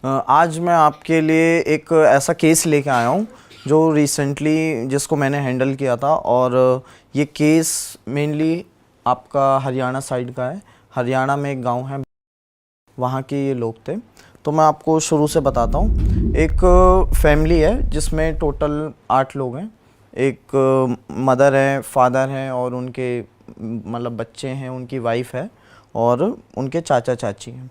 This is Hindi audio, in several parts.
आज मैं आपके लिए एक ऐसा केस लेके आया हूँ जो रिसेंटली जिसको मैंने हैंडल किया था, और ये केस मेनली आपका हरियाणा साइड का है। हरियाणा में एक गांव है, वहाँ के ये लोग थे। तो मैं आपको शुरू से बताता हूँ। एक फैमिली है जिसमें टोटल 8 लोग हैं। एक मदर है, फादर हैं और उनके मतलब बच्चे हैं, उनकी वाइफ है और उनके चाचा चाची हैं।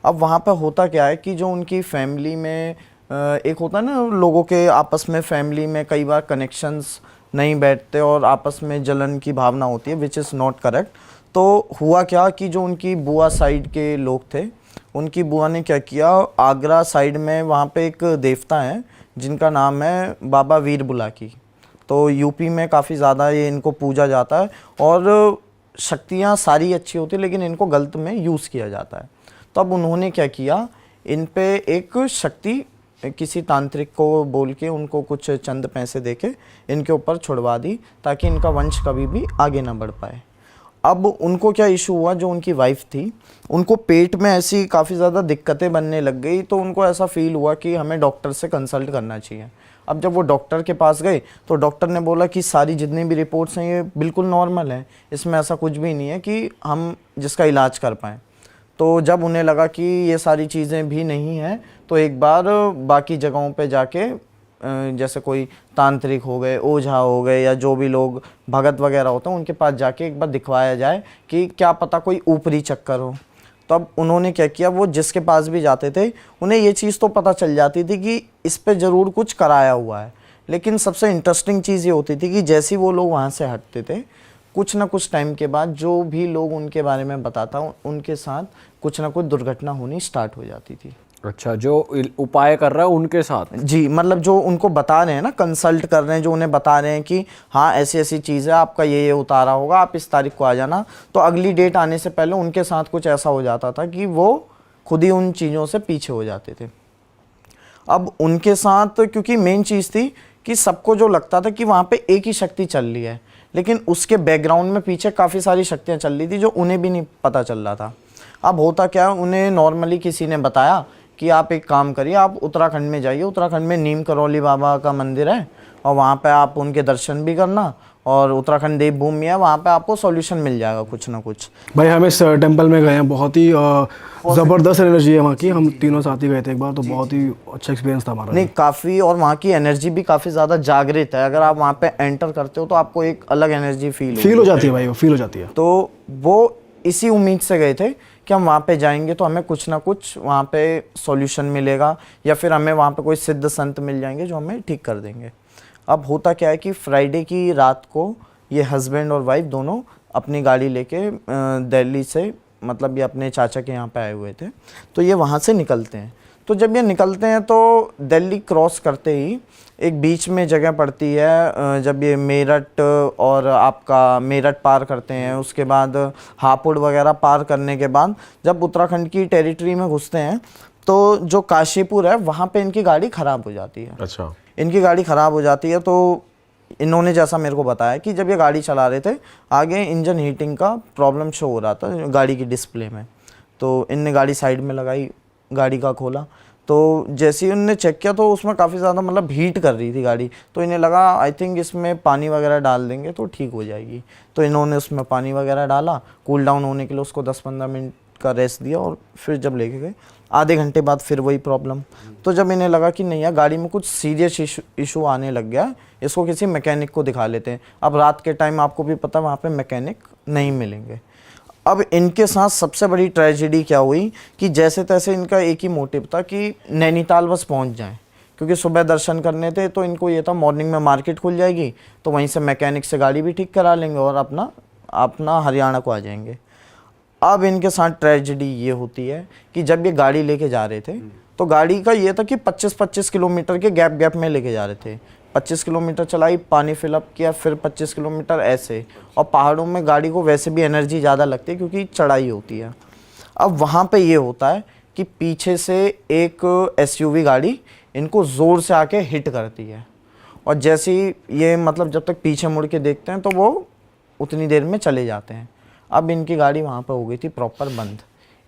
अब वहाँ पे होता क्या है कि जो उनकी फैमिली में एक होता है ना, लोगों के आपस में फैमिली में कई बार कनेक्शंस नहीं बैठते और आपस में जलन की भावना होती है, विच इज़ नॉट करेक्ट। तो हुआ क्या कि जो उनकी बुआ साइड के लोग थे, उनकी बुआ ने क्या किया, आगरा साइड में वहाँ पे एक देवता है जिनका नाम है बाबा वीर बुलाकी। तो यूपी में काफ़ी ज़्यादा ये इनको पूजा जाता है और शक्तियाँ सारी अच्छी होती है, लेकिन इनको गलत में यूज़ किया जाता है। तो अब उन्होंने क्या किया, इन पे एक शक्ति किसी तांत्रिक को बोल के उनको कुछ चंद पैसे देके इनके ऊपर छुड़वा दी, ताकि इनका वंश कभी भी आगे ना बढ़ पाए। अब उनको क्या इशू हुआ, जो उनकी वाइफ थी उनको पेट में ऐसी काफ़ी ज़्यादा दिक्कतें बनने लग गई। तो उनको ऐसा फील हुआ कि हमें डॉक्टर से कंसल्ट करना चाहिए। अब जब वो डॉक्टर के पास गए तो डॉक्टर ने बोला कि सारी जितनी भी रिपोर्ट्स हैं ये बिल्कुल नॉर्मल है, इसमें ऐसा कुछ भी नहीं है कि हम जिसका इलाज कर पाएँ। तो जब उन्हें लगा कि ये सारी चीज़ें भी नहीं हैं, तो एक बार बाकी जगहों पे जाके जैसे कोई तांत्रिक हो गए, ओझा हो गए, या जो भी लोग भगत वगैरह होते हैं उनके पास जाके एक बार दिखवाया जाए कि क्या पता कोई ऊपरी चक्कर हो। तो अब उन्होंने क्या किया, वो जिसके पास भी जाते थे उन्हें ये चीज़ तो पता चल जाती थी कि इस पे ज़रूर कुछ कराया हुआ है। लेकिन सबसे इंटरेस्टिंग चीज़ ये होती थी कि जैसे ही वो लोग वहाँ से हटते थे, कुछ ना कुछ टाइम के बाद जो भी लोग उनके बारे में बताता उनके साथ कुछ ना कुछ दुर्घटना होनी स्टार्ट हो जाती थी। अच्छा, जो उपाय कर रहा है उनके साथ? जी, मतलब जो उनको बता रहे हैं ना, कंसल्ट कर रहे हैं, जो उन्हें बता रहे हैं कि हाँ ऐसी ऐसी चीज़ है, आपका ये उतारा होगा, आप इस तारीख को आ जाना। तो अगली डेट आने से पहले उनके साथ कुछ ऐसा हो जाता था कि वो खुद ही उन चीज़ों से पीछे हो जाते थे। अब उनके साथ क्योंकि मेन चीज़ थी कि सबको जो लगता था कि वहाँ पे एक ही शक्ति चल रही है, लेकिन उसके बैकग्राउंड में पीछे काफ़ी सारी शक्तियाँ चल रही थी जो उन्हें भी नहीं पता चल रहा था। अब होता क्या, उन्हें नॉर्मली किसी ने बताया कि आप एक काम करिए, आप उत्तराखंड में जाइए, उत्तराखंड में नीम करौली बाबा का मंदिर है और वहाँ पे आप उनके दर्शन भी करना, और उत्तराखंड देवभूमि है, वहाँ पे आपको सॉल्यूशन मिल जाएगा कुछ ना कुछ। भाई हम इस टेंपल में गए हैं, बहुत ही ज़बरदस्त एनर्जी है वहाँ की। हम तीनों साथी गए थे एक बार, तो बहुत ही अच्छा एक्सपीरियंस था हमारा। नहीं, काफ़ी, और वहाँ की एनर्जी भी काफ़ी ज़्यादा जागृत है। अगर आप वहाँ पे एंटर करते हो तो आपको एक अलग एनर्जी फील हो जाती है भाई, वो फील हो जाती है। तो वो इसी उम्मीद से गए थे कि हम वहाँ पे जाएंगे तो हमें कुछ ना कुछ वहाँ पे सॉल्यूशन मिलेगा, या फिर हमें वहाँ पे कोई सिद्ध संत मिल जाएंगे जो हमें ठीक कर देंगे। अब होता क्या है कि फ्राइडे की रात को ये हस्बैंड और वाइफ दोनों अपनी गाड़ी लेके दिल्ली से, मतलब ये अपने चाचा के यहाँ पे आए हुए थे, तो ये वहाँ से निकलते हैं। तो जब ये निकलते हैं तो दिल्ली क्रॉस करते ही एक बीच में जगह पड़ती है, जब ये मेरठ और आपका मेरठ पार करते हैं, उसके बाद हापुड़ वगैरह पार करने के बाद जब उत्तराखंड की टेरिटरी में घुसते हैं, तो जो काशीपुर है वहाँ पे इनकी गाड़ी ख़राब हो जाती है। अच्छा, इनकी गाड़ी ख़राब हो जाती है। तो इन्होंने जैसा मेरे को बताया कि जब ये गाड़ी चला रहे थे, आगे इंजन हीटिंग का प्रॉब्लम शो हो रहा था गाड़ी की डिस्प्ले में। तो इनने गाड़ी साइड में लगाई, गाड़ी का खोला, तो जैसे ही उन्होंने चेक किया तो उसमें काफ़ी ज़्यादा मतलब हीट कर रही थी गाड़ी। तो इन्हें लगा आई थिंक इसमें पानी वगैरह डाल देंगे तो ठीक हो जाएगी। तो इन्होंने उसमें पानी वगैरह डाला, कूल डाउन होने के लिए उसको 10-15 मिनट का रेस्ट दिया, और फिर जब लेके गए आधे घंटे बाद फिर वही प्रॉब्लम। तो जब इन्हें लगा कि नहीं यार, गाड़ी में कुछ सीरियस इशू आने लग गया, इसको किसी मैकेनिक को दिखा लेते हैं। अब रात के टाइम आपको भी पता वहाँ पे मैकेनिक नहीं मिलेंगे। अब इनके साथ सबसे बड़ी ट्रेजेडी क्या हुई कि जैसे तैसे इनका एक ही मोटिव था कि नैनीताल बस पहुँच जाएँ, क्योंकि सुबह दर्शन करने थे। तो इनको ये था मॉर्निंग में मार्केट खुल जाएगी तो वहीं से मैकेनिक से गाड़ी भी ठीक करा लेंगे और अपना हरियाणा को आ जाएंगे। अब इनके साथ ट्रेजेडी ये होती है कि जब ये गाड़ी लेके जा रहे थे तो गाड़ी का ये था कि 25-25 किलोमीटर के गैप में लेके जा रहे थे। 25 किलोमीटर चलाई, पानी फिलअप किया, फिर 25 किलोमीटर ऐसे। और पहाड़ों में गाड़ी को वैसे भी एनर्जी ज़्यादा लगती है क्योंकि चढ़ाई होती है। अब वहाँ पे ये होता है कि पीछे से एक SUV गाड़ी इनको ज़ोर से आके हिट करती है, और जैसे ही ये मतलब जब तक पीछे मुड़ के देखते हैं तो वो उतनी देर में चले जाते हैं। अब इनकी गाड़ी वहाँ पे हो गई थी प्रॉपर बंद।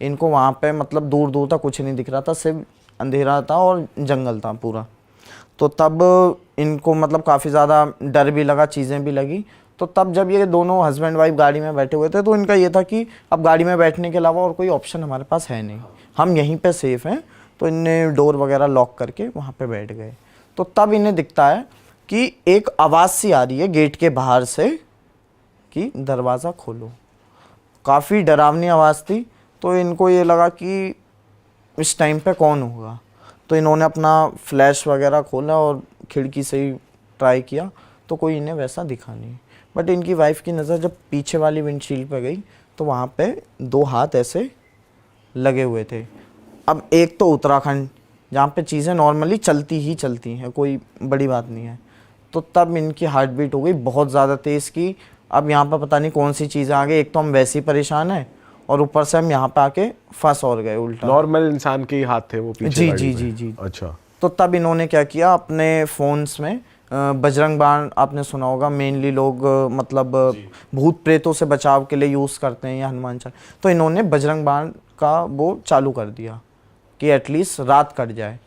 इनको वहाँ पे मतलब दूर दूर तक कुछ नहीं दिख रहा था, सिर्फ अंधेरा था और जंगल था पूरा। तो तब इनको मतलब काफ़ी ज़्यादा डर भी लगा, चीज़ें भी लगी। तो तब जब ये दोनों हस्बैंड वाइफ गाड़ी में बैठे हुए थे तो इनका ये था कि अब गाड़ी में बैठने के अलावा और कोई ऑप्शन हमारे पास है नहीं, हम यहीं पे सेफ़ हैं। तो इनने डोर वगैरह लॉक करके वहाँ पे बैठ गए। तो तब इन्हें दिखता है कि एक आवाज़ सी आ रही है गेट के बाहर से कि दरवाज़ा खोलो। काफ़ी डरावनी आवाज़ थी। तो इनको ये लगा कि इस टाइम पे कौन होगा। तो इन्होंने अपना फ्लैश वगैरह खोला और खिड़की से ही ट्राई किया तो कोई इन्हें वैसा दिखा नहीं। बट इनकी वाइफ की नज़र जब पीछे वाली विंडशील्ड पे गई तो वहाँ पे 2 हाथ ऐसे लगे हुए थे। अब एक तो उत्तराखंड जहाँ पे चीज़ें नॉर्मली चलती ही चलती हैं, कोई बड़ी बात नहीं है। तो तब इनकी हार्ट बीट हो गई बहुत ज़्यादा तेज़ की। अब यहाँ पर पता नहीं कौन सी चीज़ें आ गई, एक तो हम वैसे ही परेशान हैं और ऊपर से हम यहाँ पे आके फंस और गए उल्टा। नॉर्मल इंसान के ही हाथ थे वो पीछे जी गाड़ी जी में। जी जी। अच्छा। तो तब इन्होंने क्या किया, अपने फ़ोन्स में बजरंग बाण आपने सुना होगा, मेनली लोग मतलब भूत प्रेतों से बचाव के लिए यूज़ करते हैं या हनुमान चालीसा। तो इन्होंने बजरंग बाण का वो चालू कर दिया कि एटलीस्ट रात कट जाए।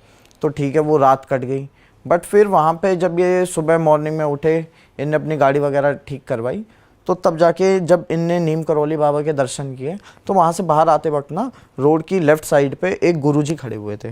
तो ठीक है, वो रात कट गई। बट फिर वहाँ पे जब ये सुबह मॉर्निंग में उठे, इनने अपनी गाड़ी वगैरह ठीक करवाई। तो तब जाके जब इनने नीम करौली बाबा के दर्शन किए तो वहाँ से बाहर आते वक्त ना रोड की लेफ़्ट साइड पे एक गुरुजी खड़े हुए थे।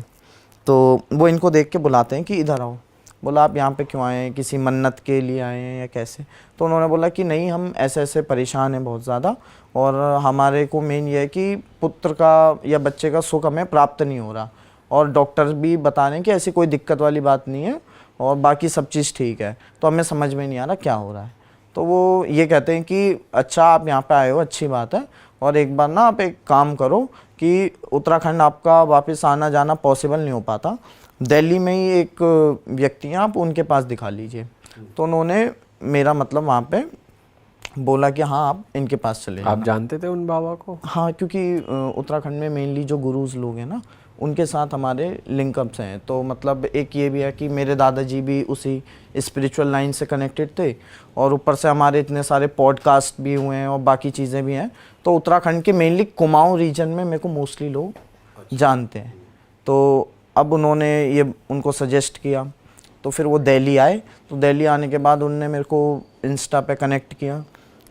तो वो इनको देख के बुलाते हैं कि इधर आओ। बोला आप यहाँ पे क्यों आए हैं, किसी मन्नत के लिए आए हैं या कैसे? तो उन्होंने बोला कि नहीं, हम ऐसे ऐसे परेशान हैं बहुत ज़्यादा और हमारे को मेन ये है कि पुत्र का या बच्चे का सुख हमें प्राप्त नहीं हो रहा और डॉक्टर भी बता रहे हैं कि ऐसी कोई दिक्कत वाली बात नहीं है और बाकी सब चीज़ ठीक है। तो हमें समझ में नहीं आ रहा क्या हो रहा है। तो वो ये कहते हैं कि अच्छा आप यहाँ पे आए हो, अच्छी बात है, और एक बार ना आप एक काम करो कि उत्तराखंड आपका वापस आना जाना पॉसिबल नहीं हो पाता, दिल्ली में ही एक व्यक्ति हैं, आप उनके पास दिखा लीजिए। तो उन्होंने मेरा मतलब वहाँ पे बोला कि हाँ आप इनके पास चले जाना। आप जानते थे उन बाबा को? हाँ, क्योंकि उत्तराखंड में मेनली जो गुरुज लोग हैं ना उनके साथ हमारे लिंकअप्स हैं। तो मतलब एक ये भी है कि मेरे दादाजी भी उसी स्पिरिचुअल लाइन से कनेक्टेड थे और ऊपर से हमारे इतने सारे पॉडकास्ट भी हुए हैं और बाकी चीज़ें भी हैं। तो उत्तराखंड के मेनली कुमाऊँ रीजन में मेरे को मोस्टली लोग जानते हैं। तो अब उन्होंने ये उनको सजेस्ट किया तो फिर वो दिल्ली आए। तो दिल्ली आने के बाद उनने मेरे को इंस्टा पे कनेक्ट किया।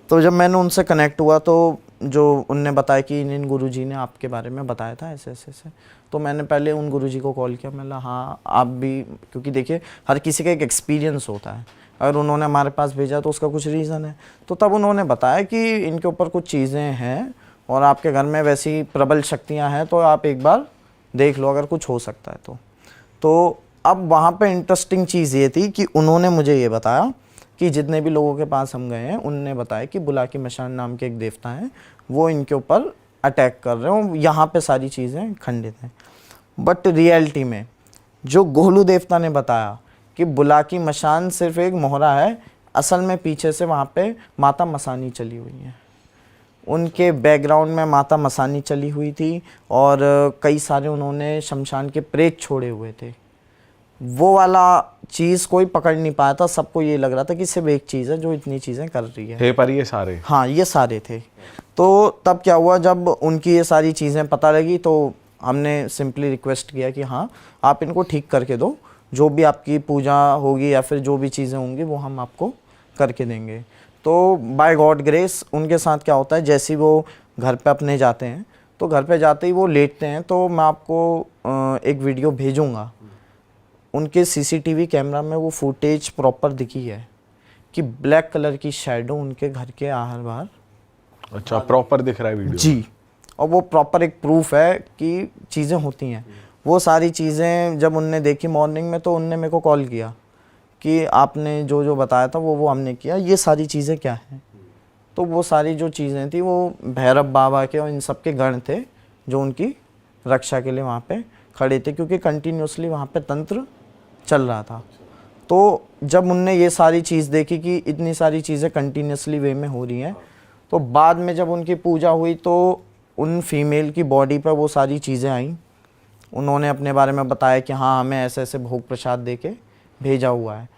तो जब मैंने उनसे कनेक्ट हुआ तो जो उनने बताया कि इन गुरुजी ने आपके बारे में बताया था ऐसे ऐसे ऐसे। तो मैंने पहले उन गुरुजी को कॉल किया, मैंने हाँ आप भी, क्योंकि देखिए हर किसी का एक एक्सपीरियंस होता है, अगर उन्होंने हमारे पास भेजा तो उसका कुछ रीज़न है। तो तब उन्होंने बताया कि इनके ऊपर कुछ चीज़ें हैं और आपके घर में वैसी प्रबल शक्तियाँ हैं, तो आप एक बार देख लो अगर कुछ हो सकता है तो अब वहाँ पे इंटरेस्टिंग चीज़ ये थी कि उन्होंने मुझे ये बताया कि जितने भी लोगों के पास हम गए हैं उनने बताया कि बुलाकी मशान नाम के एक देवता हैं, वो इनके ऊपर अटैक कर रहे हो, यहाँ पे सारी चीज़ें खंडित हैं। बट रियलिटी में जो गोलू देवता ने बताया कि बुलाकी मशान सिर्फ एक मोहरा है, असल में पीछे से वहाँ पे माता मसानी चली हुई है। उनके बैकग्राउंड में माता मसानी चली हुई थी और कई सारे उन्होंने शमशान के प्रेत छोड़े हुए थे। वो वाला चीज़ कोई पकड़ नहीं पाया था, सबको ये लग रहा था कि सिर्फ एक चीज़ है जो इतनी चीज़ें कर रही है। थे पर ये सारे? हाँ, ये सारे थे। तो तब क्या हुआ, जब उनकी ये सारी चीज़ें पता लगी तो हमने सिंपली रिक्वेस्ट किया कि हाँ आप इनको ठीक करके दो, जो भी आपकी पूजा होगी या फिर जो भी चीज़ें होंगी वो हम आपको करके देंगे। तो बाय गॉड ग्रेस उनके साथ क्या होता है, जैसे ही वो घर पे अपने जाते हैं तो घर पे जाते ही वो लेटते हैं। तो मैं आपको एक वीडियो भेजूँगा, उनके सीसीटीवी कैमरा में वो फुटेज प्रॉपर दिखी है कि ब्लैक कलर की शैडो उनके घर के आहर बाहर। अच्छा, प्रॉपर दिख रहा है वीडियो? जी, और वो प्रॉपर एक प्रूफ है कि चीज़ें होती हैं। वो सारी चीज़ें जब उनने देखी मॉर्निंग में तो उनने मेरे को कॉल किया कि आपने जो जो बताया था वो हमने किया, ये सारी चीज़ें क्या हैं। तो वो सारी जो चीज़ें थी वो भैरव बाबा के और इन सब के गण थे जो उनकी रक्षा के लिए वहाँ पे खड़े थे, क्योंकि कंटिन्यूसली वहाँ पे तंत्र चल रहा था। तो जब उनने ये सारी चीज़ देखी कि इतनी सारी चीज़ें कंटिन्यूसली वे में हो रही हैं, तो बाद में जब उनकी पूजा हुई तो उन फीमेल की बॉडी पर वो सारी चीज़ें आईं। उन्होंने अपने बारे में बताया कि हाँ हमें ऐसे ऐसे भोग प्रसाद दे के भेजा हुआ है,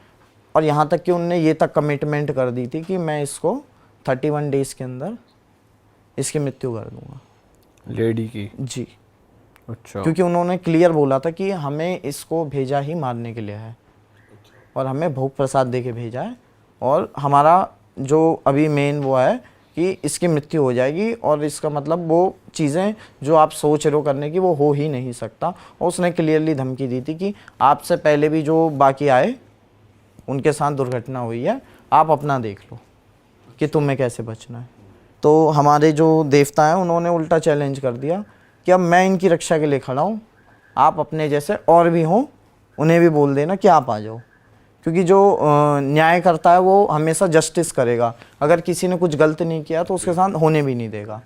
और यहाँ तक कि उनने ये तक कमिटमेंट कर दी थी कि मैं इसको 31 डेज़ के अंदर इसकी मृत्यु कर दूँगा, लेडी की। जी। अच्छा। क्योंकि उन्होंने क्लियर बोला था कि हमें इसको भेजा ही मारने के लिए है और हमें भोग प्रसाद दे के भेजा है, और हमारा जो अभी मेन वो है कि इसकी मृत्यु हो जाएगी, और इसका मतलब वो चीज़ें जो आप सोच रहे हो करने की वो हो ही नहीं सकता। और उसने क्लियरली धमकी दी थी कि आपसे पहले भी जो बाकी आए उनके साथ दुर्घटना हुई है, आप अपना देख लो कि तुम्हें कैसे बचना है। तो हमारे जो देवता हैं उन्होंने उल्टा चैलेंज कर दिया कि अब मैं इनकी रक्षा के लिए खड़ा हूँ, आप अपने जैसे और भी हों उन्हें भी बोल देना कि आप आ जाओ, क्योंकि जो न्याय करता है वो हमेशा जस्टिस करेगा, अगर किसी ने कुछ गलत नहीं किया तो उसके साथ होने भी नहीं देगा।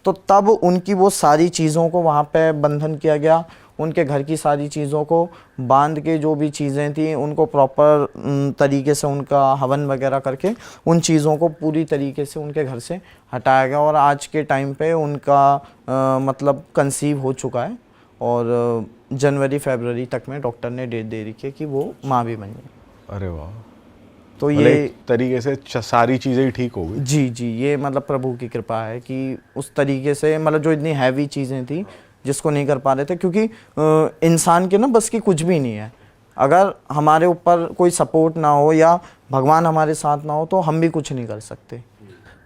तो तब उनकी वो सारी चीज़ों को वहाँ पे बंधन किया गया, उनके घर की सारी चीज़ों को बांध के, जो भी चीज़ें थी उनको प्रॉपर तरीके से उनका हवन वगैरह करके उन चीज़ों को पूरी तरीके से उनके घर से हटाया गया। और आज के टाइम पे उनका मतलब कंसीव हो चुका है, और जनवरी फरवरी तक में डॉक्टर ने डेट दे रखी है कि वो माँ भी बन जाए। अरे वाह। तो मतलब ये एक तरीके से सारी चीजें ही ठीक हो गई। जी जी, ये मतलब प्रभु की कृपा है कि उस तरीके से मतलब जो इतनी हैवी चीज़ें थी जिसको नहीं कर पा रहे थे, क्योंकि इंसान के ना बस की कुछ भी नहीं है। अगर हमारे ऊपर कोई सपोर्ट ना हो या भगवान हमारे साथ ना हो तो हम भी कुछ नहीं कर सकते।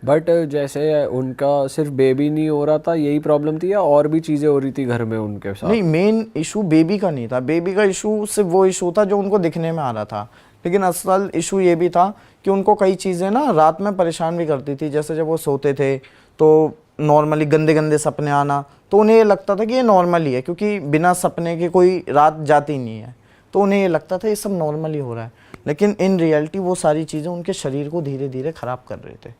बट जैसे उनका सिर्फ बेबी नहीं हो रहा था, यही प्रॉब्लम थी या और भी चीज़ें हो रही थी घर में उनके साथ? नहीं, मेन इशू बेबी का नहीं था। बेबी का इशू सिर्फ वो इशू था जो उनको दिखने में आ रहा था, लेकिन असल इशू ये भी था कि उनको कई चीज़ें ना रात में परेशान भी करती थी। जैसे जब वो सोते थे तो नॉर्मली गंदे गंदे सपने आना, तो उन्हें ये लगता था कि ये नॉर्मल ही है, क्योंकि बिना सपने के कोई रात जाती नहीं है, तो उन्हें ये लगता था ये सब नॉर्मल ही हो रहा है। लेकिन इन रियलिटी वो सारी चीज़ें उनके शरीर को धीरे धीरे ख़राब कर रहे थे।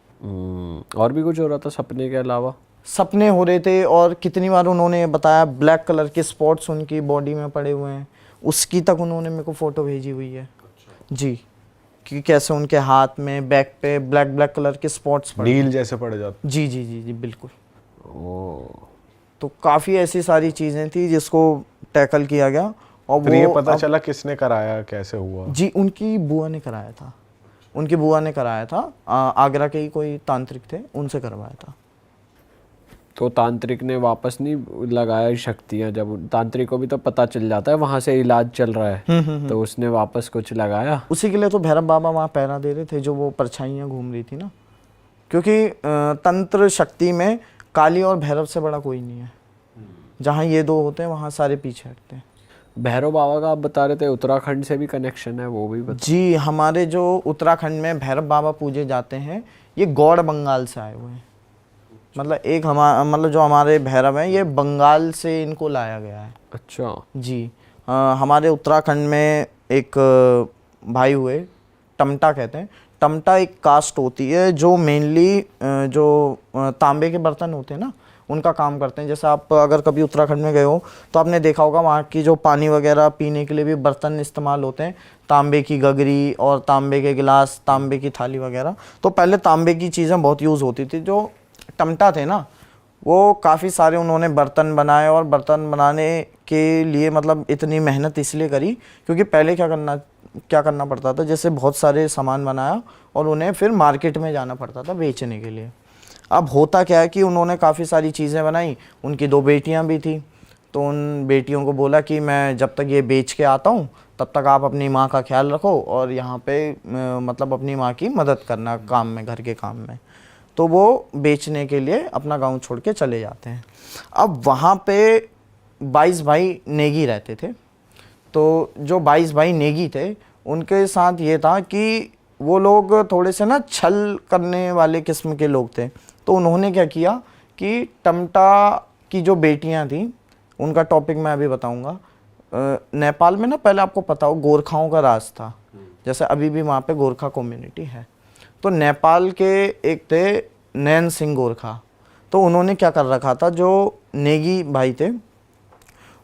और भी कुछ हो रहा था सपने के अलावा? सपने हो रहे थे, और कितनी बार उन्होंने बताया ब्लैक कलर के स्पॉट्स उनकी बॉडी में पड़े हुए हैं, उसकी तक उन्होंने मेरे को फ़ोटो भेजी हुई है। जी, कि कैसे उनके हाथ में बैक पे ब्लैक ब्लैक कलर के स्पॉट्स पड़े। नील जैसे पड़ जाते। जी जी जी जी बिल्कुल। ओ, तो काफ़ी ऐसी सारी चीज़ें थी जिसको टैकल किया गया। और फिर ये वो पता अब- चला किसने कराया, कैसे हुआ? जी, उनकी बुआ ने कराया था। उनकी बुआ ने कराया था, आगरा के ही कोई तांत्रिक थे, उनसे करवाया था। तो तांत्रिक ने वापस नहीं लगाया शक्तियाँ? जब तांत्रिक को भी तो पता चल जाता है वहाँ से इलाज चल रहा है, तो उसने वापस कुछ लगाया? उसी के लिए तो भैरव बाबा वहाँ पहरा दे रहे थे, जो वो परछाइयाँ घूम रही थी ना, क्योंकि तंत्र शक्ति में काली और भैरव से बड़ा कोई नहीं है। जहाँ ये दो होते हैं वहाँ सारे पीछे हटते हैं। भैरव बाबा का आप बता रहे थे उत्तराखंड से भी कनेक्शन है, वो भी बता। जी, हमारे जो उत्तराखंड में भैरव बाबा पूजे जाते हैं ये गौड़ बंगाल से आए हुए हैं। मतलब एक मतलब जो हमारे भैरव हैं ये बंगाल से इनको लाया गया है। अच्छा जी, हमारे उत्तराखंड में एक भाई हुए, टमटा कहते हैं। टमटा एक कास्ट होती है जो मेनली जो तांबे के बर्तन होते हैं ना उनका काम करते हैं। जैसे आप अगर कभी उत्तराखंड में गए हो तो आपने देखा होगा वहाँ की जो पानी वगैरह पीने के लिए भी बर्तन इस्तेमाल होते हैं, तांबे की गगरी और तांबे के गिलास, तांबे की थाली वगैरह। तो पहले तांबे की चीज़ें बहुत यूज़ होती थी। जो टमटा थे ना वो काफ़ी सारे उन्होंने बर्तन बनाए, और बर्तन बनाने के लिए मतलब इतनी मेहनत इसलिए करी क्योंकि पहले क्या करना पड़ता था, जैसे बहुत सारे सामान बनाया और उन्हें फिर मार्केट में जाना पड़ता था बेचने के लिए। अब होता क्या है कि उन्होंने काफ़ी सारी चीज़ें बनाई, उनकी 2 बेटियां भी थी, तो उन बेटियों को बोला कि मैं जब तक ये बेच के आता हूँ तब तक आप अपनी माँ का ख्याल रखो और यहाँ पे मतलब अपनी माँ की मदद करना काम में, घर के काम में। तो वो बेचने के लिए अपना गांव छोड़ के चले जाते हैं। अब वहाँ पे 22 भाई नेगी रहते थे। तो जो 22 भाई नेगी थे उनके साथ ये था कि वो लोग थोड़े से ना छल करने वाले किस्म के लोग थे। तो उन्होंने क्या किया कि टमटा की जो बेटियां थी उनका टॉपिक मैं अभी बताऊंगा। नेपाल में ना पहले आपको पता हो गोरखाओं का राज था, जैसे अभी भी वहाँ पे गोरखा कम्युनिटी है। तो नेपाल के एक थे नैन सिंह गोरखा, तो उन्होंने क्या कर रखा था, जो नेगी भाई थे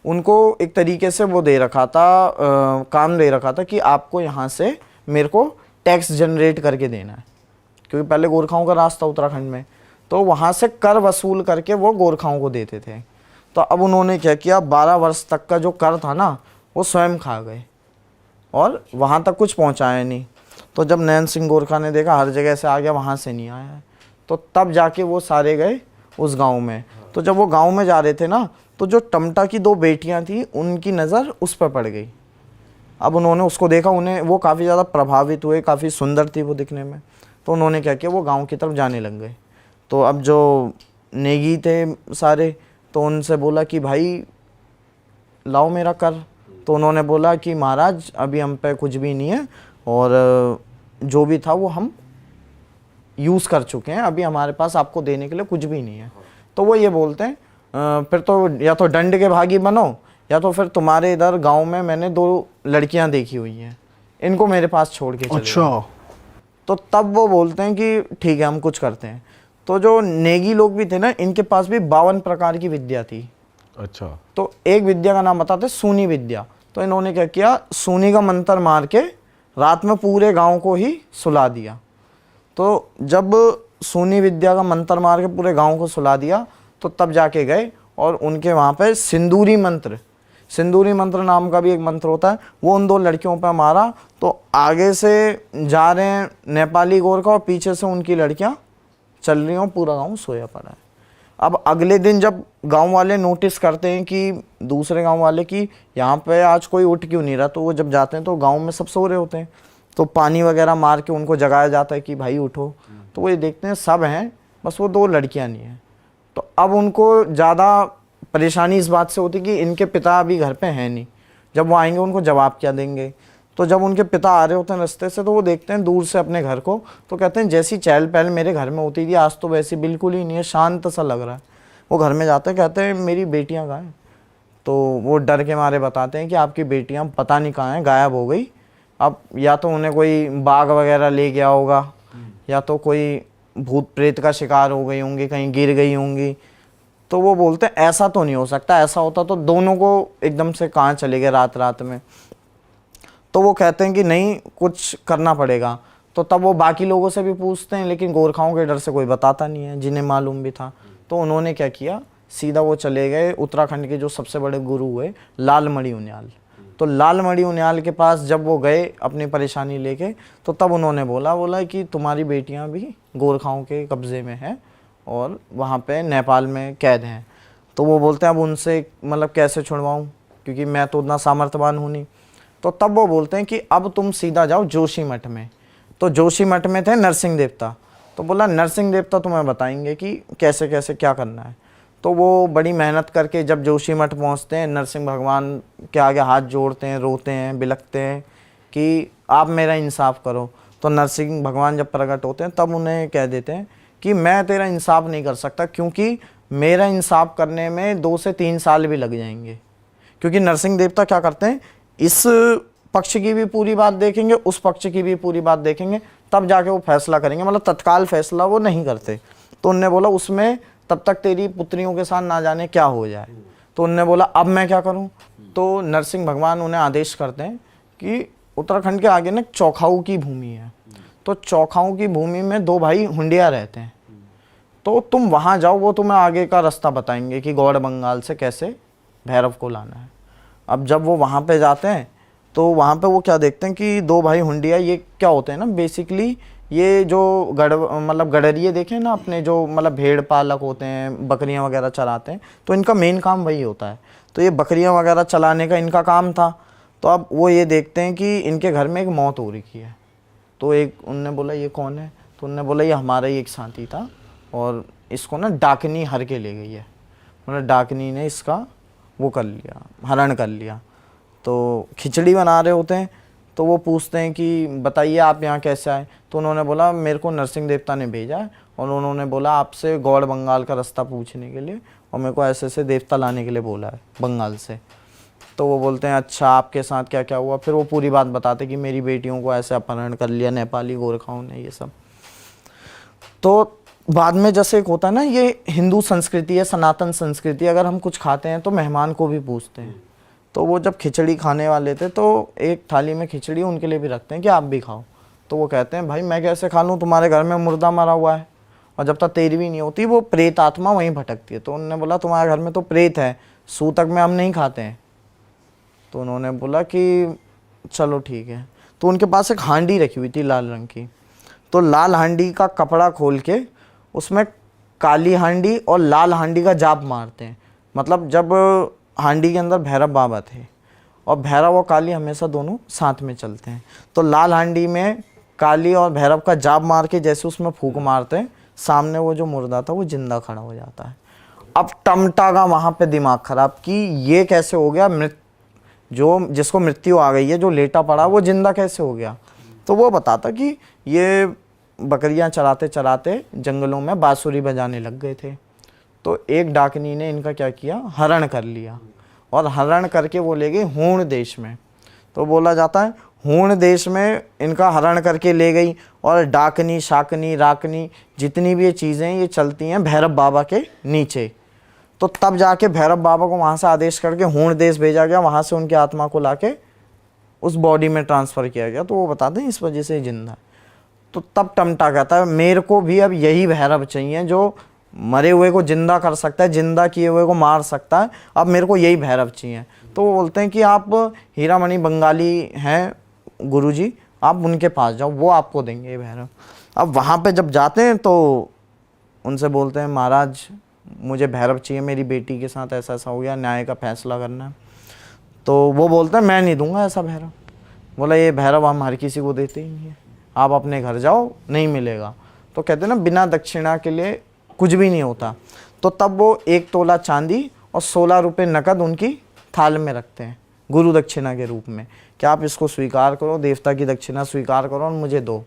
उनको एक तरीके से वो दे रखा था, काम दे रखा था कि आपको यहाँ से मेरे को टैक्स जनरेट करके देना है, क्योंकि पहले गोरखाओं का राज था उत्तराखंड में। तो वहाँ से कर वसूल करके वो गोरखाओं को देते थे। तो अब उन्होंने क्या किया, 12 वर्ष तक का जो कर था ना वो स्वयं खा गए और वहाँ तक कुछ पहुँचाया नहीं। तो जब नैन सिंह गोरखा ने देखा हर जगह से आ गया, वहाँ से नहीं आया है, तो तब जाके वो सारे गए उस गांव में। तो जब वो गांव में जा रहे थे ना तो जो टमटा की 2 बेटियां थी उनकी नज़र उस पर पड़ गई। अब उन्होंने उसको देखा, उन्हें वो काफ़ी ज़्यादा प्रभावित हुए, काफ़ी सुंदर थी वो दिखने में। तो उन्होंने क्या किया, वो गांव की तरफ जाने लग गए। तो अब जो नेगी थे सारे, तो उनसे बोला कि भाई लाओ मेरा कर। तो उन्होंने बोला कि महाराज अभी हम पे कुछ भी नहीं है, और जो भी था वो हम यूज़ कर चुके हैं, अभी हमारे पास आपको देने के लिए कुछ भी नहीं है। तो वो ये बोलते हैं फिर तो या तो दंड के भागी बनो, या तो फिर तुम्हारे इधर गांव में मैंने 2 लड़कियां देखी हुई हैं, इनको मेरे पास छोड़ के चले अच्छा। जाओ। तो तब वो बोलते हैं कि ठीक है हम कुछ करते हैं। तो जो नेगी लोग भी थे ना, इनके पास भी 52 प्रकार की विद्या थी। अच्छा। तो एक विद्या का नाम बताते, सूनी विद्या। तो इन्होंने क्या किया, सूनी का मंत्र मार के रात में पूरे गांव को ही सुला दिया। तो जब सूनी विद्या का मंत्र मार के पूरे गांव को सुला दिया, तो तब जाके गए और उनके वहाँ पे सिंदूरी मंत्र नाम का भी एक मंत्र होता है, वो उन 2 लड़कियों पर मारा। तो आगे से जा रहे हैं नेपाली गोरखा और पीछे से उनकी लड़कियां चल रही हों, पूरा गांव सोया पड़ा है। अब अगले दिन जब गांव वाले नोटिस करते हैं कि दूसरे गांव वाले कि यहाँ पे आज कोई उठ क्यों नहीं रहा, तो वो जब जाते हैं तो गांव में सब सो रहे होते हैं। तो पानी वगैरह मार के उनको जगाया जाता है कि भाई उठो। तो वो ये देखते हैं सब हैं, बस वो 2 लड़कियां नहीं हैं। तो अब उनको ज़्यादा परेशानी इस बात से होती कि इनके पिता अभी घर पे हैं नहीं, जब वो आएंगे उनको जवाब क्या देंगे। तो जब उनके पिता आ रहे होते हैं रास्ते से, तो वो देखते हैं दूर से अपने घर को, तो कहते हैं जैसी चहल पहल मेरे घर में होती थी आज तो वैसी बिल्कुल ही नहीं है, शांत सा लग रहा है। वो घर में जाते हैं, कहते हैं मेरी बेटियां कहाँ हैं। तो वो डर के मारे बताते हैं कि आपकी बेटियां पता नहीं कहाँ हैं, गायब हो गई। अब या तो उन्हें कोई बाघ वगैरह ले गया होगा, या तो कोई भूत प्रेत का शिकार हो गई होंगी, कहीं गिर गई होंगी। तो वो बोलते हैं ऐसा तो नहीं हो सकता, ऐसा होता तो दोनों को एकदम से कहाँ चले गए रात रात में। तो वो कहते हैं कि नहीं, कुछ करना पड़ेगा। तो तब वो बाकी लोगों से भी पूछते हैं, लेकिन गोरखाओं के डर से कोई बताता नहीं है, जिन्हें मालूम भी था। तो उन्होंने क्या किया, सीधा वो चले गए उत्तराखंड के जो सबसे बड़े गुरु हुए लालमणि उनियाल। तो लालमणि उनियाल के पास जब वो गए अपनी परेशानी लेके, तो तब उन्होंने बोला कि तुम्हारी बेटियां भी गोरखाओं के कब्ज़े में हैं और वहाँ पे नेपाल में कैद हैं। तो वो बोलते हैं अब उनसे मतलब कैसे छुड़वाऊँ, क्योंकि मैं तो उतना सामर्थ्यवान हूँ नहीं। तो तब वो बोलते हैं कि अब तुम सीधा जाओ जोशीमठ में। तो जोशीमठ में थे नरसिंह देवता। तो बोला नरसिंह देवता तुम्हें बताएंगे कि कैसे कैसे क्या करना है। तो वो बड़ी मेहनत करके जब जोशीमठ पहुँचते हैं, नरसिंह भगवान के आगे हाथ जोड़ते हैं, रोते हैं, बिलखते हैं कि आप मेरा इंसाफ करो। तो नरसिंह भगवान जब प्रकट होते हैं तब उन्हें कह देते हैं कि मैं तेरा इंसाफ नहीं कर सकता, क्योंकि मेरा इंसाफ करने में 2 से 3 साल भी लग जाएंगे। क्योंकि नरसिंह देवता क्या करते हैं, इस पक्ष की भी पूरी बात देखेंगे, उस पक्ष की भी पूरी बात देखेंगे, तब जाके वो फैसला करेंगे, मतलब तत्काल फैसला वो नहीं करते। तो उनने बोला उसमें तब तक तेरी पुत्रियों के साथ ना जाने क्या हो जाए। तो उनने बोला अब मैं क्या करूं। तो नरसिंह भगवान उन्हें आदेश करते हैं कि उत्तराखंड के आगे ना चौखाऊ की भूमि है। तो चौखाऊ की भूमि में 2 भाई हुंडिया रहते हैं, तो तुम वहाँ जाओ, वो तुम्हें आगे का रास्ता बताएंगे कि गौड़ बंगाल से कैसे भैरव को लाना है। अब जब वो वहाँ पे जाते हैं तो वहाँ पे वो क्या देखते हैं कि 2 भाई हुंडिया, ये क्या होते हैं ना बेसिकली, ये जो मतलब गडरिये देखें ना अपने, जो मतलब भेड़ पालक होते हैं, बकरियां वगैरह चराते हैं, तो इनका मेन काम वही होता है। तो ये बकरियां वगैरह चलाने का इनका काम था। तो अब वो ये देखते हैं कि इनके घर में एक मौत हो रखी है। तो एक उनने बोला ये कौन है। तो उनने बोला ये हमारा ही एक साथी था और इसको ना डाकनी हर के ले गई है, मतलब डाकनी ने इसका वो कर लिया, हरण कर लिया। तो खिचड़ी बना रहे होते हैं, तो वो पूछते हैं कि बताइए आप यहाँ कैसे आए। तो उन्होंने बोला मेरे को नरसिंह देवता ने भेजा है, और उन्होंने बोला आपसे गौड़ बंगाल का रास्ता पूछने के लिए, और मेरे को ऐसे देवता लाने के लिए बोला है बंगाल से। तो वो बोलते हैं अच्छा आपके साथ क्या क्या हुआ। फिर वो पूरी बात बताते कि मेरी बेटियों को ऐसे अपहरण कर लिया नेपाली गोरखाओं ने, ये सब। तो बाद में जैसे एक होता है ना, ये हिंदू संस्कृति है, सनातन संस्कृति, अगर हम कुछ खाते हैं तो मेहमान को भी पूछते हैं। तो वो जब खिचड़ी खाने वाले थे तो एक थाली में खिचड़ी उनके लिए भी रखते हैं कि आप भी खाओ। तो वो कहते हैं भाई मैं कैसे खा लूँ, तुम्हारे घर में मुर्दा मरा हुआ है, और जब तक तेरी भी नहीं होती वो प्रेत आत्मा वहीं भटकती है। तो उन्होंने बोला तुम्हारे घर में तो प्रेत है, सूतक में हम नहीं खाते हैं। तो उन्होंने बोला कि चलो ठीक है। तो उनके पास एक हांडी रखी हुई थी लाल रंग की। तो लाल हांडी का कपड़ा खोल के उसमें काली हांडी और लाल हांडी का जाप मारते हैं। मतलब जब हांडी के अंदर भैरव बाबा थे और भैरव और काली हमेशा दोनों साथ में चलते हैं, तो लाल हांडी में काली और भैरव का जाप मार के जैसे उसमें फूंक मारते हैं, सामने वो जो मुर्दा था वो जिंदा खड़ा हो जाता है। अब टमटा का वहाँ पे दिमाग खराब कि ये कैसे हो गया, जो जिसको मृत्यु आ गई है, जो लेटा पड़ा वो जिंदा कैसे हो गया। तो वो बताता कि ये बकरियां चराते चराते जंगलों में बांसुरी बजाने लग गए थे, तो एक डाकनी ने इनका क्या किया, हरण कर लिया और हरण करके वो ले गए हूण देश में। तो बोला जाता है हूण देश में इनका हरण करके ले गई, और डाकनी शाकनी राकनी जितनी भी ये चीज़ें ये चलती हैं भैरव बाबा के नीचे। तो तब जाके भैरव बाबा को वहाँ से आदेश करके हूण देश भेजा गया, वहाँ से उनकी आत्मा को लाके उस बॉडी में ट्रांसफ़र किया गया। तो वो बताते हैं इस वजह से जिंदा है। तो तब टमटा कहता है मेरे को भी अब यही भैरव चाहिए जो मरे हुए को जिंदा कर सकता है, जिंदा किए हुए को मार सकता है, अब मेरे को यही भैरव चाहिए। तो वो बोलते हैं कि आप हीरामणि बंगाली हैं गुरुजी, आप उनके पास जाओ, वो आपको देंगे ये भैरव। अब वहाँ पे जब जाते हैं तो उनसे बोलते हैं महाराज मुझे भैरव चाहिए, मेरी बेटी के साथ ऐसा ऐसा हो गया, न्याय का फैसला करना है। तो वो बोलते हैं मैं नहीं दूंगा ऐसा भैरव। बोला ये भैरव हम हर किसी को देते ही नहीं है, आप अपने घर जाओ, नहीं मिलेगा। तो कहते हैं ना बिना दक्षिणा के लिए कुछ भी नहीं होता। तो तब वो 1 तोला चांदी और 16 रुपये नकद उनकी थाल में रखते हैं गुरु दक्षिणा के रूप में, कि आप इसको स्वीकार करो, देवता की दक्षिणा स्वीकार करो और मुझे दो।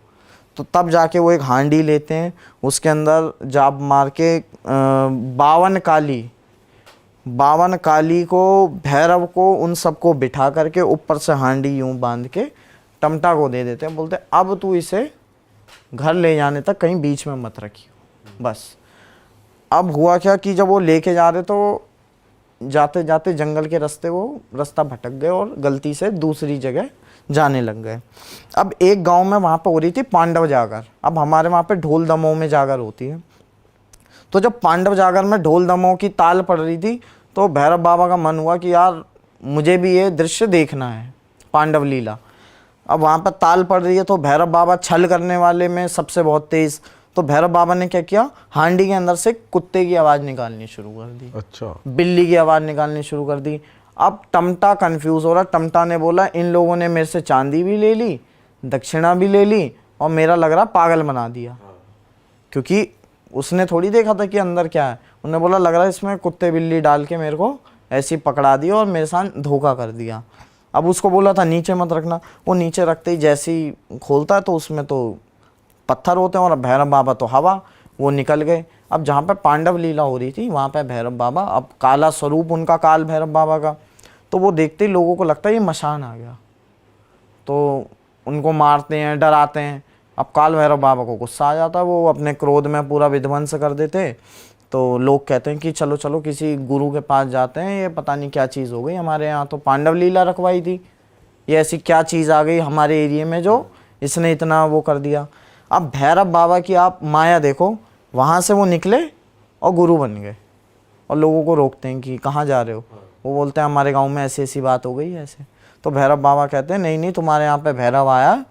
तो तब जाके वो एक हांडी लेते हैं, उसके अंदर जाप मार के 52 काली को, भैरव को, उन सबको बिठा करके ऊपर से हांडी यूं बांध के टमटा को दे देते हैं। बोलते हैं अब तू इसे घर ले जाने तक कहीं बीच में मत रखियो बस। अब हुआ क्या कि जब वो लेके जा रहे तो जाते जाते जंगल के रास्ते वो रास्ता भटक गए और गलती से दूसरी जगह जाने लग गए। अब एक गांव में वहाँ पे हो रही थी पांडव जागर। अब हमारे वहाँ पे ढोल दमोह में जागर होती है, तो जब पांडव जागर में ढोल दमोह की ताल पड़ रही थी तो भैरव बाबा का मन हुआ कि यार मुझे भी ये दृश्य देखना है, पांडव लीला। अब वहाँ पर ताल पड़ रही है तो भैरव बाबा छल करने वाले में सबसे बहुत तेज़, तो भैरव बाबा ने क्या किया, हांडी के अंदर से कुत्ते की आवाज़ निकालनी शुरू कर दी, अच्छा, बिल्ली की आवाज़ निकालनी शुरू कर दी। अब टमटा कंफ्यूज हो रहा, टमटा ने बोला इन लोगों ने मेरे से चांदी भी ले ली, दक्षिणा भी ले ली और मेरा लग रहा पागल बना दिया, क्योंकि उसने थोड़ी देखा था कि अंदर क्या है। उन्होंने बोला लग रहा है इसमें कुत्ते बिल्ली डाल के मेरे को ऐसी पकड़ा दिया और मेरे साथ धोखा कर दिया। अब उसको बोला था नीचे मत रखना, वो नीचे रखते ही जैसे ही खोलता है तो उसमें तो पत्थर होते हैं और भैरव बाबा तो हवा, वो निकल गए। अब जहाँ पे पांडव लीला हो रही थी वहाँ पे भैरव बाबा, अब काला स्वरूप उनका काल भैरव बाबा का, तो वो देखते ही लोगों को लगता है ये मशान आ गया, तो उनको मारते हैं, डराते हैं। अब काल भैरव बाबा को गुस्सा आ जाता है, वो अपने क्रोध में पूरा विध्वंस कर देते। तो लोग कहते हैं कि चलो चलो किसी गुरु के पास जाते हैं, ये पता नहीं क्या चीज़ हो गई हमारे यहाँ, तो पांडव लीला रखवाई थी, ये ऐसी क्या चीज़ आ गई हमारे एरिया में जो इसने इतना वो कर दिया। अब भैरव बाबा की आप माया देखो, वहाँ से वो निकले और गुरु बन गए और लोगों को रोकते हैं कि कहाँ जा रहे हो। वो बोलते हैं हमारे गांव में ऐसी ऐसी बात हो गई ऐसे। तो भैरव बाबा कहते हैं नहीं नहीं, तुम्हारे यहाँ पे भैरव आया,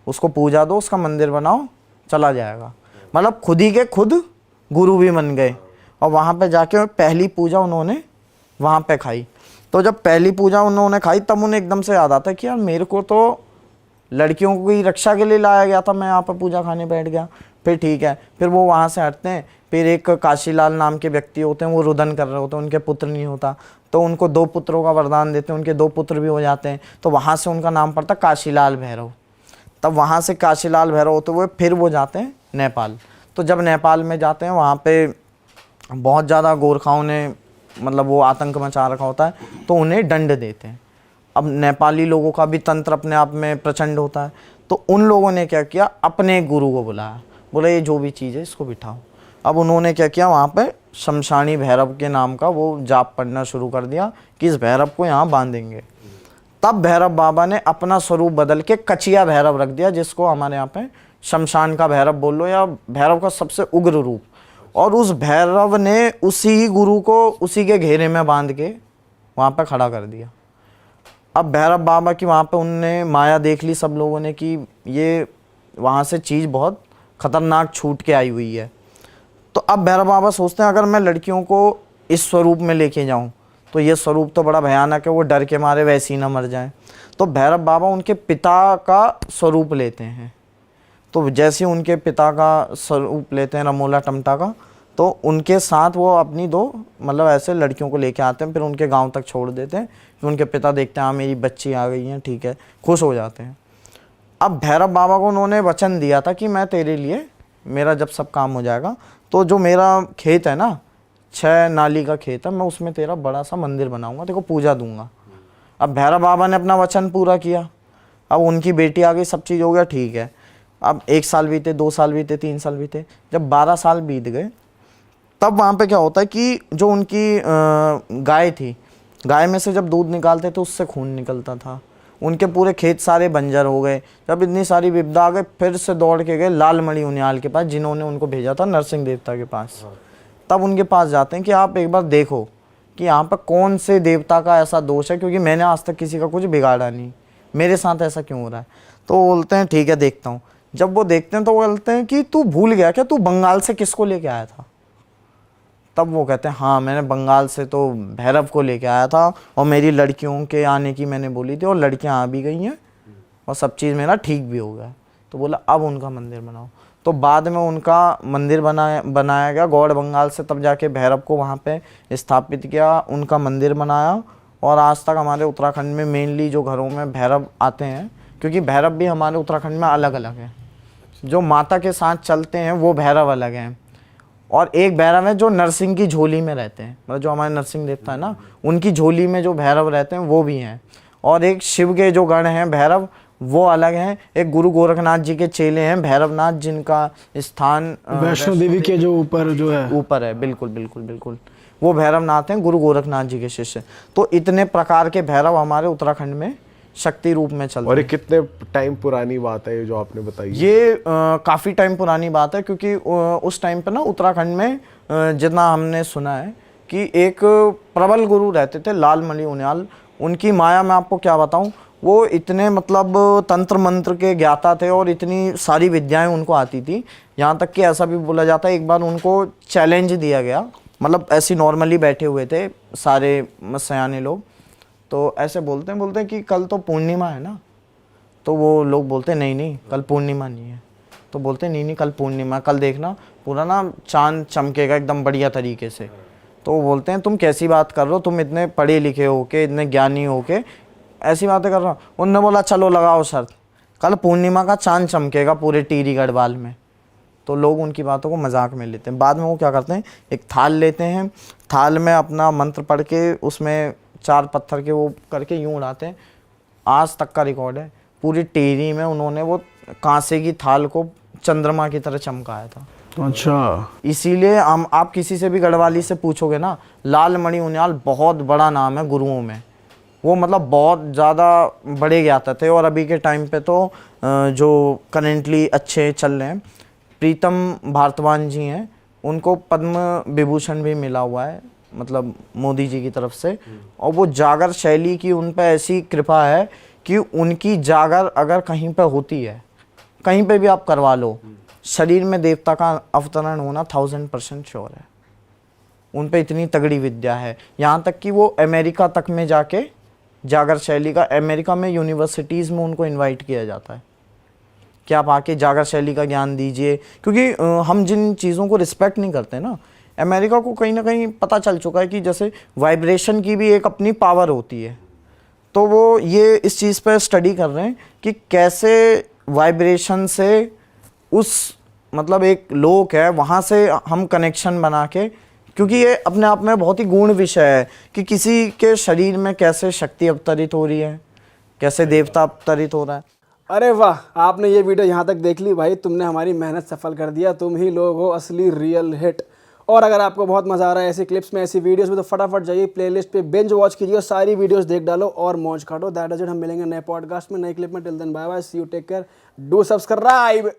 उसको पूजा दो, उसका मंदिर बनाओ, चला जाएगा। मतलब खुद ही के खुद गुरु भी बन गए। और वहाँ पे जाके पहली पूजा उन्होंने वहाँ पे खाई। तो जब पहली पूजा उन्होंने खाई तब उन्हें एकदम से याद आता है कि यार मेरे को तो लड़कियों की रक्षा के लिए लाया गया था, मैं यहाँ पर पूजा खाने बैठ गया। फिर ठीक है, फिर वो वहाँ से हटते हैं। फिर एक काशीलाल नाम के व्यक्ति होते हैं, वो रुदन कर रहे होते हैं, उनके पुत्र नहीं होता, तो उनको 2 पुत्रों का वरदान देते हैं, उनके 2 पुत्र भी हो जाते हैं। तो वहाँ से उनका नाम पड़ता काशीलाल भैरव। तब वहाँ से काशीलाल भैरव होते हुए फिर वो जाते हैं नेपाल। तो जब नेपाल में जाते हैं वहाँ पे बहुत ज़्यादा गोरखाओं ने मतलब वो आतंक मचा रखा होता है, तो उन्हें दंड देते हैं। अब नेपाली लोगों का भी तंत्र अपने आप में प्रचंड होता है, तो उन लोगों ने क्या किया, अपने गुरु को बुलाया, बोला ये जो भी चीज़ है इसको बिठाओ। अब उन्होंने क्या किया, वहाँ पे शमशानी भैरव के नाम का वो जाप पढ़ना शुरू कर दिया कि इस भैरव को यहाँ बांधेंगे। तब भैरव बाबा ने अपना स्वरूप बदल के कचिया भैरव रख दिया, जिसको हमारे यहाँ पे शमशान का भैरव बोल लो या भैरव का सबसे उग्र रूप। और उस भैरव ने उसी गुरु को उसी के घेरे में बांध के वहाँ पे खड़ा कर दिया। अब भैरव बाबा की वहाँ पे उनने माया देख ली सब लोगों ने कि ये वहाँ से चीज़ बहुत ख़तरनाक छूट के आई हुई है। तो अब भैरव बाबा सोचते हैं अगर मैं लड़कियों को इस स्वरूप में लेके जाऊं तो ये स्वरूप तो बड़ा भयानक है, वो डर के मारे वैसे ही ना मर जाएं। तो भैरव बाबा उनके पिता का स्वरूप लेते हैं। तो जैसे उनके पिता का स्वरूप लेते हैं रमोला टमटा का, तो उनके साथ वो अपनी 2 मतलब ऐसे लड़कियों को लेके आते हैं, फिर उनके गांव तक छोड़ देते हैं। फिर उनके पिता देखते हैं हाँ मेरी बच्ची आ गई है, ठीक है, खुश हो जाते हैं। अब भैरव बाबा को उन्होंने वचन दिया था कि मैं तेरे लिए, मेरा जब सब काम हो जाएगा तो जो मेरा खेत है ना, 6 नाली का खेत है, मैं उसमें तेरा बड़ा सा मंदिर बनाऊंगा, तेरे को पूजा दूंगा। अब भैरव बाबा ने अपना वचन पूरा किया। अब उनकी बेटी आ गई, सब चीज़ हो गया, ठीक है। अब 1 साल बीते, 2 साल बीते, 3 साल बीते, जब 12 साल बीत गए तब वहाँ पे क्या होता है कि जो उनकी गाय थी, गाय में से जब दूध निकालते तो उससे खून निकलता था। उनके पूरे खेत सारे बंजर हो गए। जब इतनी सारी विपदा आ गई, फिर से दौड़ के गए लालमणि उनियाल के पास, जिन्होंने उनको भेजा था नरसिंह देवता के पास। तब उनके पास जाते हैं कि आप एक बार देखो कि यहाँ पर कौन से देवता का ऐसा दोष है, क्योंकि मैंने आज तक किसी का कुछ बिगाड़ा नहीं, मेरे साथ ऐसा क्यों हो रहा है। तो वो बोलते हैं ठीक है देखता हूँ। जब वो देखते हैं तो वो बोलते हैं कि तू भूल गया क्या, तू बंगाल से किसको लेके आया था। तब वो कहते हैं हाँ मैंने बंगाल से तो भैरव को लेके आया था, और मेरी लड़कियों के आने की मैंने बोली थी, और लड़कियां आ भी गई हैं, और सब चीज़ मेरा ठीक भी हो गया। तो बोला अब उनका मंदिर बनाओ। तो बाद में उनका मंदिर बनाया गया गौड़ बंगाल से, तब जाके भैरव को वहाँ पे स्थापित किया, उनका मंदिर बनाया। और आज तक हमारे उत्तराखंड में मेनली जो घरों में भैरव आते हैं, क्योंकि भैरव भी हमारे उत्तराखंड में अलग अलग हैं, जो माता के साथ चलते हैं वो भैरव अलग हैं, और एक भैरव है जो नरसिंह की झोली में रहते हैं, मतलब जो हमारे नरसिंह देवता है ना, उनकी झोली में जो भैरव रहते हैं वो भी हैं। और एक शिव के जो गण हैं भैरव, वो अलग हैं। एक गुरु गोरखनाथ जी के चेले हैं भैरवनाथ, जिनका स्थान वैष्णो देवी के जो ऊपर जो है, ऊपर है, बिल्कुल बिल्कुल बिल्कुल, वो भैरवनाथ हैं, गुरु गोरखनाथ जी के शिष्य। तो इतने प्रकार के भैरव हमारे उत्तराखंड में शक्ति रूप में चलते हैं। और ये कितने टाइम पुरानी बात है ये जो आपने बताई? ये काफ़ी टाइम पुरानी बात है, क्योंकि उस टाइम पे ना उत्तराखंड में जितना हमने सुना है कि एक प्रबल गुरु रहते थे लालमणि उनियाल। उनकी माया मैं आपको क्या बताऊं, वो इतने मतलब तंत्र मंत्र के ज्ञाता थे, और इतनी सारी विद्याएं उनको आती थी। यहाँ तक कि ऐसा भी बोला जाता है एक बार उनको चैलेंज दिया गया, मतलब ऐसे नॉर्मली बैठे हुए थे सारे सयाने लोग, तो ऐसे बोलते हैं कि कल तो पूर्णिमा है ना। तो वो लोग बोलते हैं नहीं कल पूर्णिमा नहीं है। तो बोलते हैं नहीं कल पूर्णिमा, कल देखना पूरा ना चांद चमकेगा एकदम बढ़िया तरीके से। तो वो बोलते हैं तुम कैसी बात कर रहे हो, तुम इतने पढ़े लिखे हो के, इतने ज्ञानी हो के ऐसी बातें कर रहे हो। उनने बोला चलो लगाओ शर्त, कल पूर्णिमा का चांद चमकेगा पूरे टिहरी गढ़वाल में। तो लोग उनकी बातों को मजाक में लेते हैं। बाद में वो क्या करते हैं, एक थाल लेते हैं, थाल में अपना मंत्र पढ़ के उसमें 4 पत्थर के वो करके यूँ उड़ाते हैं। आज तक का रिकॉर्ड है, पूरी टिहरी में उन्होंने वो कांसे की थाल को चंद्रमा की तरह चमकाया था। अच्छा, इसीलिए हम आप किसी से भी गढ़वाली से पूछोगे ना, लालमणि उनियाल बहुत बड़ा नाम है गुरुओं में, वो मतलब बहुत ज़्यादा बड़े ज्ञाता थे। और अभी के टाइम पे तो जो करेंटली अच्छे चल रहे हैं, प्रीतम भारतवान जी हैं, उनको पद्म विभूषण भी मिला हुआ है, मतलब मोदी जी की तरफ से। और वो जागर शैली की उन पे ऐसी कृपा है कि उनकी जागर अगर कहीं पे होती है, कहीं पे भी आप करवा लो, शरीर में देवता का अवतरण होना 1000% श्योर है। उन पे इतनी तगड़ी विद्या है, यहाँ तक कि वो अमेरिका तक में जाके जागर शैली का, अमेरिका में यूनिवर्सिटीज़ में उनको इनवाइट किया जाता है कि आप आके जागर शैली का ज्ञान दीजिए। क्योंकि हम जिन चीज़ों को रिस्पेक्ट नहीं करते ना, अमेरिका को कहीं ना कहीं पता चल चुका है कि जैसे वाइब्रेशन की भी एक अपनी पावर होती है। तो वो ये इस चीज़ पर स्टडी कर रहे हैं कि कैसे वाइब्रेशन से उस मतलब एक लोक है वहाँ से हम कनेक्शन बना के, क्योंकि ये अपने आप में बहुत ही गूढ़ विषय है कि किसी के शरीर में कैसे शक्ति अवतरित हो रही है, कैसे देवता अवतरित हो रहा है। अरे वाह, आपने ये वीडियो यहाँ तक देख ली भाई, तुमने हमारी मेहनत सफल कर दिया। तुम ही लोग हो असली रियल हिट। और अगर आपको बहुत मज़ा आ रहा है ऐसी क्लिप्स में, ऐसी वीडियोस में, तो फटाफट जाइए प्लेलिस्ट पे बिंज वॉच कीजिए और सारी वीडियोस देख डालो और मौज काटो। That is it. हम मिलेंगे नए पॉडकास्ट में, नए क्लिप में। Till then bye bye, see you, take care, do subscribe.